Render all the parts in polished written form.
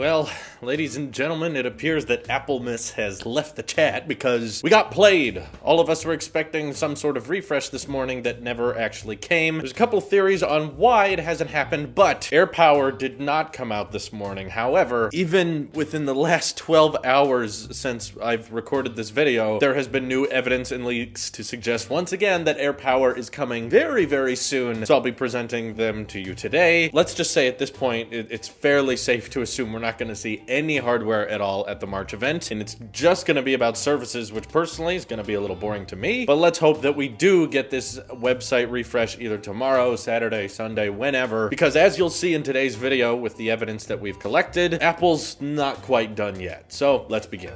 Well, ladies and gentlemen, it appears that Applemas has left the chat because we got played. All of us were expecting some sort of refresh this morning that never actually came. There's a couple theories on why it hasn't happened, but AirPower did not come out this morning. However, even within the last 12 hours since I've recorded this video, there has been new evidence and leaks to suggest once again that AirPower is coming very, very soon. So I'll be presenting them to you today. Let's just say at this point, it's fairly safe to assume we're not going to see any hardware at all at the March event, and it's just going to be about services, which personally is going to be a little boring to me, but let's hope that we do get this website refresh either tomorrow, Saturday, Sunday, whenever, because as you'll see in today's video with the evidence that we've collected, Apple's not quite done yet. So let's begin.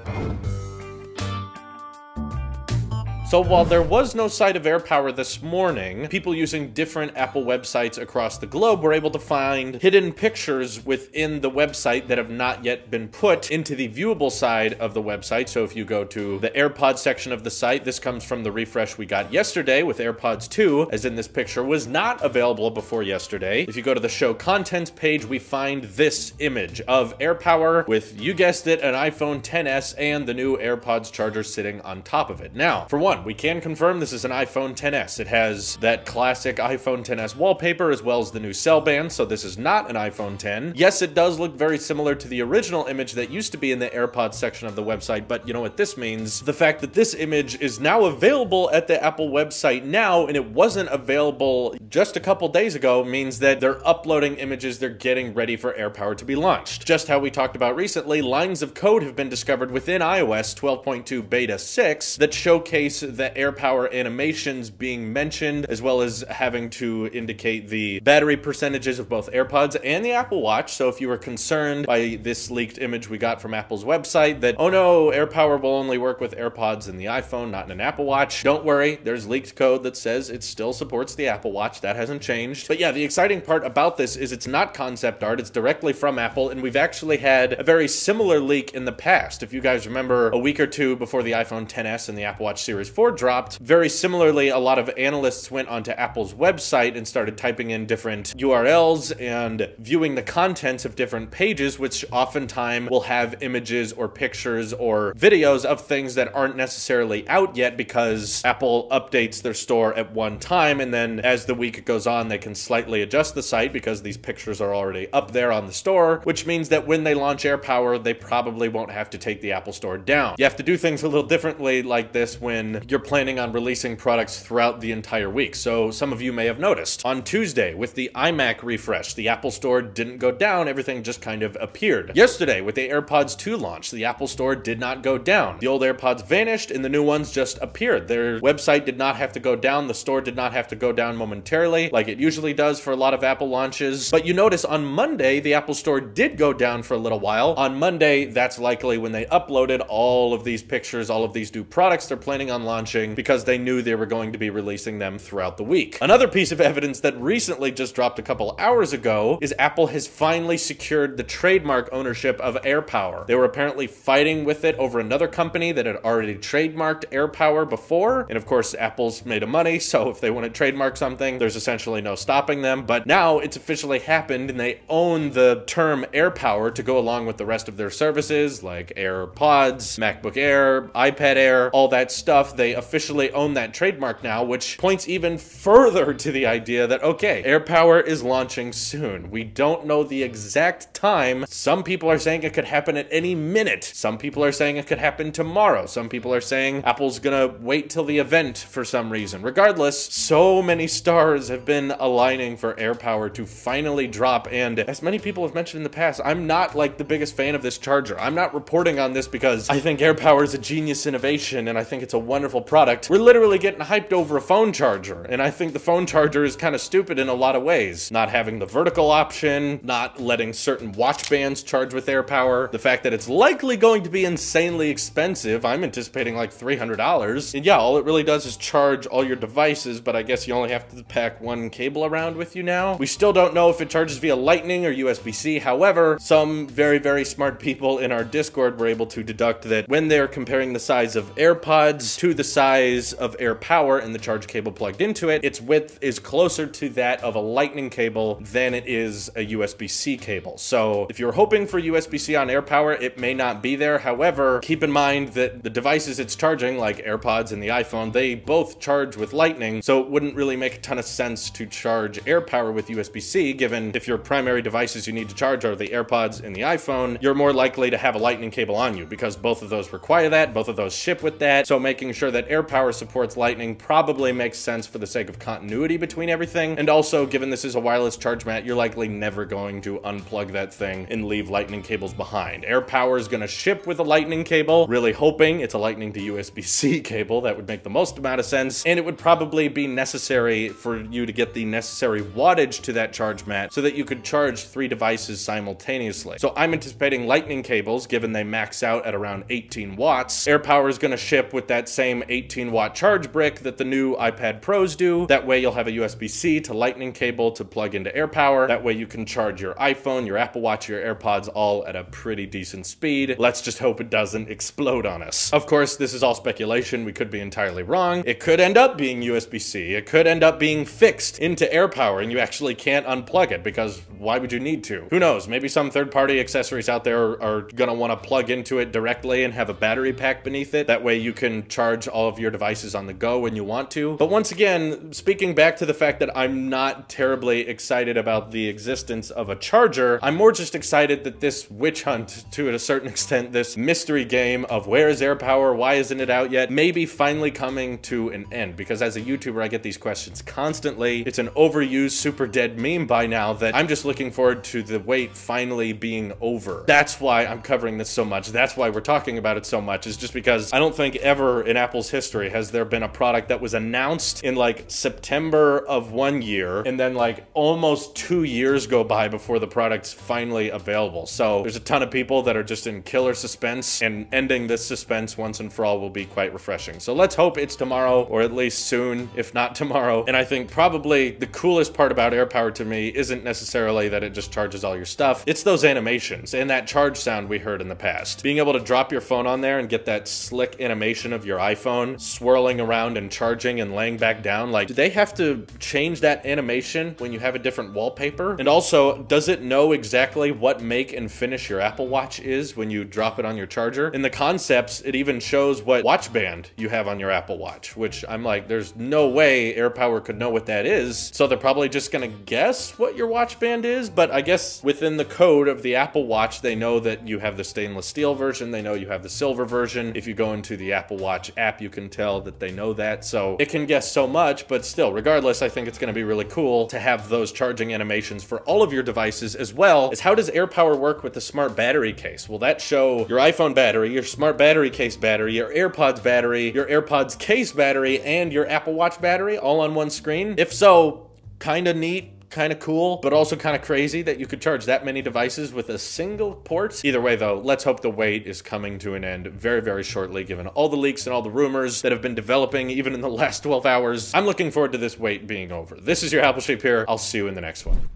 So while there was no sight of AirPower this morning, people using different Apple websites across the globe were able to find hidden pictures within the website that have not yet been put into the viewable side of the website. So if you go to the AirPods section of the site, this comes from the refresh we got yesterday with AirPods 2, as in this picture was not available before yesterday. If you go to the show contents page, we find this image of AirPower with, you guessed it, an iPhone XS and the new AirPods charger sitting on top of it. Now, for one, we can confirm this is an iPhone XS. It has that classic iPhone XS wallpaper as well as the new cell band, so this is not an iPhone X. Yes, it does look very similar to the original image that used to be in the AirPods section of the website, but you know what this means? The fact that this image is now available at the Apple website now, and it wasn't available just a couple days ago, means that they're uploading images, they're getting ready for AirPower to be launched. Just how we talked about recently, lines of code have been discovered within iOS 12.2 Beta 6 that showcase the AirPower animations being mentioned, as well as having to indicate the battery percentages of both AirPods and the Apple Watch. So if you were concerned by this leaked image we got from Apple's website that, oh no, AirPower will only work with AirPods and the iPhone, not in an Apple Watch, don't worry, there's leaked code that says it still supports the Apple Watch. That hasn't changed. But yeah, the exciting part about this is it's not concept art, it's directly from Apple, and we've actually had a very similar leak in the past. If you guys remember, a week or two before the iPhone XS and the Apple Watch Series 4 dropped, very similarly, a lot of analysts went onto Apple's website and started typing in different URLs and viewing the contents of different pages, which oftentimes will have images or pictures or videos of things that aren't necessarily out yet because Apple updates their store at one time, and then as the week goes on, they can slightly adjust the site because these pictures are already up there on the store, which means that when they launch AirPower, they probably won't have to take the Apple Store down. You have to do things a little differently like this when you're planning on releasing products throughout the entire week. So some of you may have noticed on Tuesday with the iMac refresh, the Apple Store didn't go down, everything just kind of appeared. Yesterday with the AirPods 2 launch, the Apple Store did not go down. The old AirPods vanished and the new ones just appeared. Their website did not have to go down, the store did not have to go down momentarily like it usually does for a lot of Apple launches. But you notice on Monday, the Apple Store did go down for a little while. On Monday, that's likely when they uploaded all of these pictures, all of these new products they're planning on launching, because they knew they were going to be releasing them throughout the week. Another piece of evidence that recently just dropped a couple hours ago is Apple has finally secured the trademark ownership of AirPower. They were apparently fighting with it over another company that had already trademarked AirPower before, and of course Apple's made a money, so if they want to trademark something, there's essentially no stopping them. But now it's officially happened and they own the term AirPower to go along with the rest of their services like AirPods, MacBook Air, iPad Air, all that stuff. They officially own that trademark now, which points even further to the idea that, okay, AirPower is launching soon. We don't know the exact time. Some people are saying it could happen at any minute. Some people are saying it could happen tomorrow. Some people are saying Apple's gonna wait till the event for some reason. Regardless, so many stars have been aligning for AirPower to finally drop, and as many people have mentioned in the past, I'm not like the biggest fan of this charger. I'm not reporting on this because I think AirPower is a genius innovation and I think it's a wonderful product. We're literally getting hyped over a phone charger, and I think the phone charger is kind of stupid in a lot of ways. Not having the vertical option, not letting certain watch bands charge with AirPower, the fact that it's likely going to be insanely expensive. I'm anticipating like $300. And yeah, all it really does is charge all your devices, but I guess you only have to pack one cable around with you now. We still don't know if it charges via Lightning or USB-C. However, some very, very smart people in our Discord were able to deduct that when they're comparing the size of AirPods to the the size of AirPower and the charge cable plugged into it, its width is closer to that of a lightning cable than it is a USB-C cable. So if you're hoping for USB-C on AirPower, it may not be there. However, keep in mind that the devices it's charging, like AirPods and the iPhone, they both charge with lightning, so it wouldn't really make a ton of sense to charge AirPower with USB-C, given if your primary devices you need to charge are the AirPods and the iPhone, you're more likely to have a lightning cable on you because both of those require that, both of those ship with that, so making sure that AirPower supports lightning probably makes sense for the sake of continuity between everything, and also given this is a wireless charge mat, you're likely never going to unplug that thing and leave lightning cables behind. AirPower is going to ship with a lightning cable, really hoping it's a lightning to USB-C cable. That would make the most amount of sense, and it would probably be necessary for you to get the necessary wattage to that charge mat so that you could charge 3 devices simultaneously. So I'm anticipating lightning cables, given they max out at around 18 watts. AirPower is going to ship with that same 18-watt charge brick that the new iPad Pros do. That way you'll have a USB-C to lightning cable to plug into AirPower. That way you can charge your iPhone, your Apple Watch, your AirPods all at a pretty decent speed. Let's just hope it doesn't explode on us. Of course, this is all speculation. We could be entirely wrong. It could end up being USB-C. It could end up being fixed into AirPower and you actually can't unplug it, because why would you need to? Who knows? Maybe some third-party accessories out there are gonna want to plug into it directly and have a battery pack beneath it. That way you can charge all of your devices on the go when you want to. But once again, speaking back to the fact that I'm not terribly excited about the existence of a charger, I'm more just excited that this witch hunt, to a certain extent, this mystery game of where is AirPower, why isn't it out yet, may be finally coming to an end. Because as a YouTuber, I get these questions constantly. It's an overused, super dead meme by now that I'm just looking forward to the wait finally being over. That's why I'm covering this so much. That's why we're talking about it so much, is just because I don't think ever in Apple's history has there been a product that was announced in like September of one year and then like almost 2 years go by before the product's finally available. So there's a ton of people that are just in killer suspense, and ending this suspense once and for all will be quite refreshing. So let's hope it's tomorrow, or at least soon, if not tomorrow. And I think probably the coolest part about AirPower to me isn't necessarily that it just charges all your stuff. It's those animations and that charge sound we heard in the past. Being able to drop your phone on there and get that slick animation of your iPhone swirling around and charging and laying back down. Like, do they have to change that animation when you have a different wallpaper? And also, does it know exactly what make and finish your Apple Watch is when you drop it on your charger? In the concepts, it even shows what watch band you have on your Apple Watch, which I'm like, there's no way AirPower could know what that is. So they're probably just gonna guess what your watch band is, but I guess within the code of the Apple Watch, they know that you have the stainless steel version, they know you have the silver version. If you go into the Apple Watch app, you can tell that they know that. So it can guess so much, but still, regardless, I think it's gonna be really cool to have those charging animations for all of your devices, as well as how does AirPower work with the smart battery case? Will that show your iPhone battery, your smart battery case battery, your AirPods battery, your AirPods case battery, and your Apple Watch battery all on one screen? If so, kind of neat, kind of cool, but also kind of crazy that you could charge that many devices with a single port. Either way though, let's hope the wait is coming to an end very, very shortly, given all the leaks and all the rumors that have been developing even in the last 12 hours. I'm looking forward to this wait being over. This is your Apple Sheep here. I'll see you in the next one.